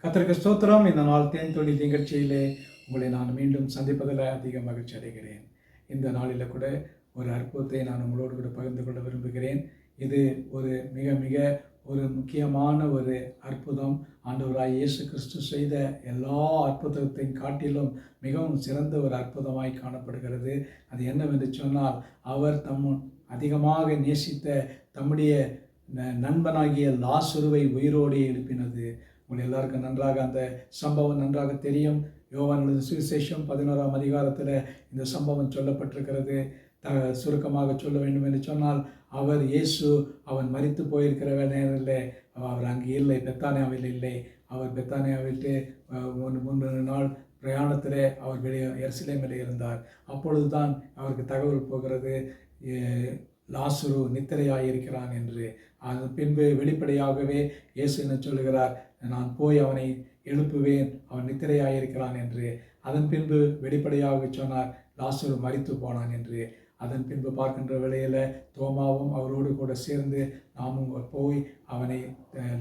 கர்த்தருக்கு ஸ்தோத்திரம். இந்த நாள் தேன்துளி நிகழ்ச்சியிலே உங்களை நான் மீண்டும் சந்திப்பதில் அதிக மகிழ்ச்சி அடைகிறேன். இந்த நாளில் கூட ஒரு அற்புதத்தை நான் உங்களோடு கூட பகிர்ந்து கொள்ள விரும்புகிறேன். இது ஒரு மிக மிக ஒரு முக்கியமான ஒரு அற்புதம். ஆண்டவராய் இயேசு கிறிஸ்து செய்த எல்லா அற்புதத்தையும் காட்டிலும் மிகவும் சிறந்த ஒரு அற்புதமாய் காணப்படுகிறது. அது என்னவென்று சொன்னால், அவர் அதிகமாக நேசித்த தம்முடைய நண்பனாகிய லாசருவை உயிரோடு எழுப்பினது. உங்கள் எல்லாருக்கும் நன்றாக அந்த சம்பவம் நன்றாக தெரியும். யோவான் எழுதின சுவிசேஷம் 11ஆம் அதிகாரத்தில் இந்த சம்பவம் சொல்லப்பட்டிருக்கிறது. சுருக்கமாக சொல்ல வேண்டும் என்று சொன்னால், இயேசு அவன் மரித்து போயிருக்கிற நேரத்தில் அவர் அங்கே இல்லை, பெத்தானியாவில் இல்லை. அவர் பெத்தானியாவிட்டு 3 நாள் பிரயாணத்தில் அவர் எருசலேமில் இருந்தார். அப்பொழுது தான் அவருக்கு தகவல் போகிறது, லாசரு நித்திரையாயிருக்கிறான் என்று. அதன் பின்பு வெளிப்படையாகவே இயேசு என்ன சொல்லுகிறார், நான் போய் அவனை எழுப்புவேன், அவன் நித்திரையாயிருக்கிறான் என்று. அதன் பின்பு வெளிப்படையாக சொன்னார், லாசரு மரித்து போனான் என்று. அதன் பின்பு பார்க்கின்ற வேளையில் தோமாவும் அவரோடு கூட சேர்ந்து நாமும் போய் அவனை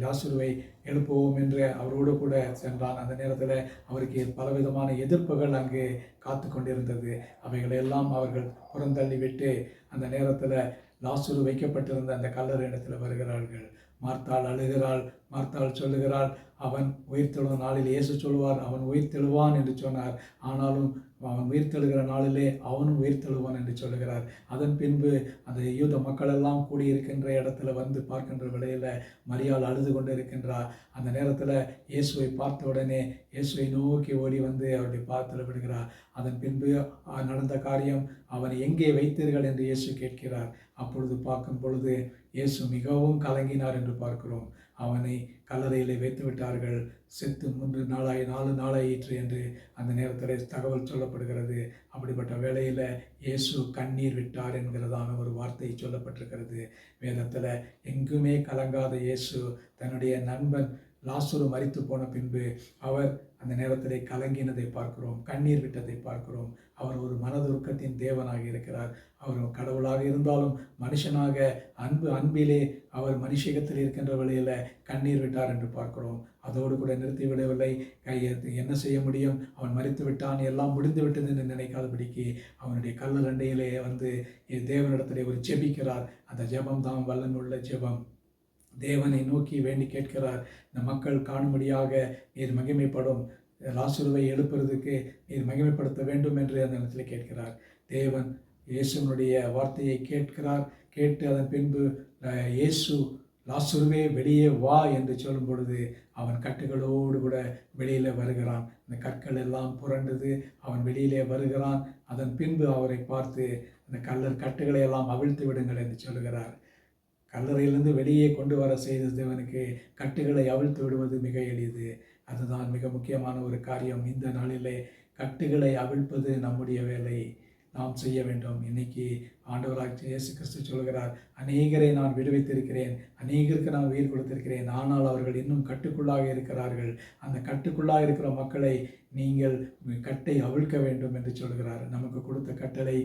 லாசருவை எழுப்புவோம் என்று அவரோடு கூட சென்றான். அந்த நேரத்தில் அவருக்கு பலவிதமான எதிர்ப்புகள் அங்கு காத்து கொண்டிருந்தது. அவைகளெல்லாம் அவர்கள் புறந்தள்ளிவிட்டு அந்த நேரத்தில் லாசரு வைக்கப்பட்டிருந்த அந்த கல்லறை இடத்துல வருகிறார்கள். மார்த்தாள் அழுகிறாள். மார்த்தாள் சொல்லுகிறாள், அவன் உயிர்த்தெழும் நாளில் இயேசு சொல்லுவார், அவன் உயிர்த்தெழுவான் என்று சொன்னார். ஆனாலும் அவன் உயிர்த்தெழுகிற நாளிலே அவனும் உயிர்த்தெழுவான் என்று சொல்லுகிறார். அதன் பின்பு அந்த யூத மக்கள் எல்லாம் கூடியிருக்கின்ற இடத்துல வந்து பார்க்கின்ற வேளையில் மரியாள் அழுது கொண்டு இருக்கின்றார். அந்த நேரத்தில் இயேசுவை பார்த்த உடனே இயேசுவை நோக்கி ஓடி வந்து அவருடைய பாதத்தில் விடுகிறார். அதன் பின்பு நடந்த காரியம், அவனை எங்கே வைத்தீர்கள் என்று இயேசு கேட்கிறார். அப்பொழுது பார்க்கும் பொழுது இயேசு மிகவும் கலங்கினார் என்று பார்க்கிறோம். அவனை கல்லறையிலே வைத்து விட்டார்கள். செத்து 4 நாளாயிற்று என்று அந்த நேரத்தில் தகவல் சொல்லப்படுகிறது. அப்படிப்பட்ட வேளையில் இயேசு கண்ணீர் விட்டார் என்கிறதான ஒரு வார்த்தை சொல்லப்பட்டிருக்கிறது வேதத்தில். எங்குமே கலங்காத இயேசு தன்னுடைய நண்பன் லாசரு மரித்து போன பின்பு அவர் அந்த நேரத்தில் கலங்கினதை பார்க்கிறோம், கண்ணீர் விட்டதை பார்க்கிறோம். அவர் ஒரு மனதுருக்கத்தின் தேவனாக இருக்கிறார். அவர் கடவுளாக இருந்தாலும் மனுஷனாக அன்பிலே அவர் மனுஷகத்தில் இருக்கின்ற வேளையில் கண்ணீர் விட்டார் என்று பார்க்கிறோம். அதோடு கூட நிறுத்திவிடவில்லை. என்ன செய்ய முடியும், அவன் மரித்து விட்டான், எல்லாம் முடிந்து விட்டது என்று நினைக்காதபடிக்கு அவனுடைய கல்லறையிலே வந்து தேவனிடத்திலே ஒரு ஜெபிக்கிறார். அந்த ஜெபம் தான் வல்லமையுள்ள ஜெபம். தேவனை நோக்கி வேண்டி கேட்கிறார், இந்த மக்கள் காணும்படியாக நீர் மகிமைப்படும், லாசருவை எழுப்புறதுக்கு நீர் மகிமைப்படுத்த வேண்டும் என்று அந்த இடத்துல கேட்கிறார். தேவன் இயேசுனுடைய வார்த்தையை கேட்கிறார். கேட்டு அதன் பின்பு இயேசு லாசருவே வெளியே வா என்று சொல்லும் பொழுது அவன் கட்டுகளோடு கூட வெளியில் வருகிறான். அந்த கற்கள் எல்லாம் புரண்டது, அவன் வெளியிலே வருகிறான். அதன் பின்பு அவரை பார்த்து அந்த கட்டுகளை எல்லாம் அவிழ்த்து விடுங்கள் என்று சொல்லுகிறார். கல்லறையிலிருந்து வெளியே கொண்டு வர செய்த தேவனுக்கு கட்டுகளை அவிழ்த்து விடுவது மிக எளிது. அதுதான் மிக முக்கியமான ஒரு காரியம். இந்த நாளிலே கட்டுகளை அவிழ்ப்பது நம்முடைய வேலை, நாம் செய்ய வேண்டும். இன்னைக்கு ஆண்டவராகிய இயேசு கிறிஸ்து சொல்கிறார், அநேகரை நான் விடுவித்திருக்கிறேன், அநேகருக்கு நான் உயிர் கொடுத்திருக்கிறேன், ஆனால் அவர்கள் இன்னும் கட்டுக்குள்ளாக இருக்கிறார்கள். அந்த கட்டுக்குள்ளாக இருக்கிற மக்களை நீங்கள் கட்டை அவிழ்க்க வேண்டும் என்று சொல்கிறார். நமக்கு கொடுத்த கட்டளை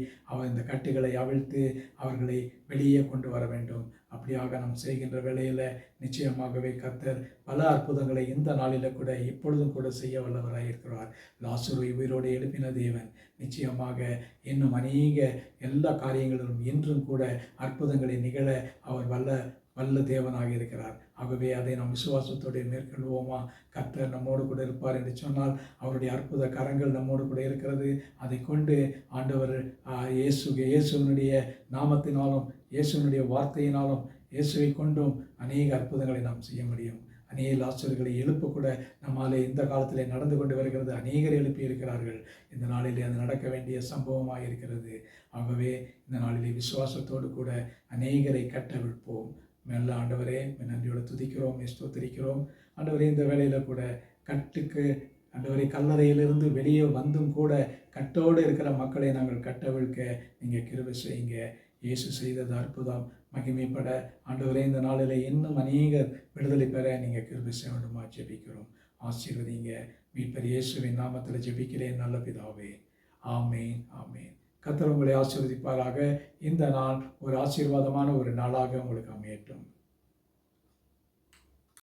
இந்த கட்டுகளை அவிழ்த்து அவர்களை வெளியே கொண்டு வர வேண்டும். அப்படியாக நாம் செய்கின்ற வேளையில் நிச்சயமாகவே கர்த்தர் பல அற்புதங்களை இந்த நாளில் கூட இப்பொழுதும் கூட செய்ய வல்லவராக இருக்கிறார். லாசருவை உயிரோடு எழுப்பின தேவன் நிச்சயமாக இன்னும் அநேக எல்லா காரியங்களிலும் இன்றும் கூட அற்புதங்களை நிகழ அவர் வல்ல தேவனாக இருக்கிறார். ஆகவே அதை நாம் விசுவாசத்தோடு மேற்கொள்வோமா? கர்த்தர் நம்மோடு கூட இருப்பார் என்று சொன்னால் அவருடைய அற்புத கரங்கள் நம்மோடு கூட இருக்கிறது. அதை கொண்டு ஆண்டவர் இயேசுவினுடைய நாமத்தினாலும் இயேசுவினுடைய வார்த்தையினாலும் இயேசுவை கொண்டும் அநேக அற்புதங்களை நாம் செய்ய முடியும். அநேக லாசர்களை எழுப்ப கூட நம்மாலே இந்த காலத்தில் நடந்து கொண்டு வருகிறது. அநேகர் எழுப்பி இருக்கிறார்கள். இந்த நாளிலே அது நடக்க வேண்டிய சம்பவமாக இருக்கிறது. ஆகவே இந்த நாளிலே விசுவாசத்தோடு கூட அநேகரை கட்டவிழ்ப்போம். நல்ல ஆண்டவரே, நன்றியோடு துதிக்கிறோம், ஸ்தோத்திரிக்கிறோம். ஆண்டவரே, இந்த வேளையில் கூட ஆண்டவரே, கல்லறையிலிருந்து வெளியே வந்தும் கூட கட்டோடு இருக்கிற மக்களை நாங்கள் கட்டவிழ்க்க நீங்கள் கிருபை செய்யுங்க. இயேசு செய்தது அற்புதம் மகிமைப்பட ஆண்டவரே, இந்த நாளில் இன்னும் அநேகர் விடுதலை பெற நீங்கள் கிருபை செய்ய வேண்டுமா ஜெபிக்கிறோம். ஆசீர்வதிங்க. மீட்பர் இயேசுவின் நாமத்தில் ஜெபிக்கிறேன் நல்ல பிதாவே. ஆமேன், ஆமேன். கர்த்தர் உங்களை ஆசீர்வதிப்பாராக. இந்த நாள் ஒரு ஆசீர்வாதமான ஒரு நாளாக உங்களுக்கு அமையட்டும்.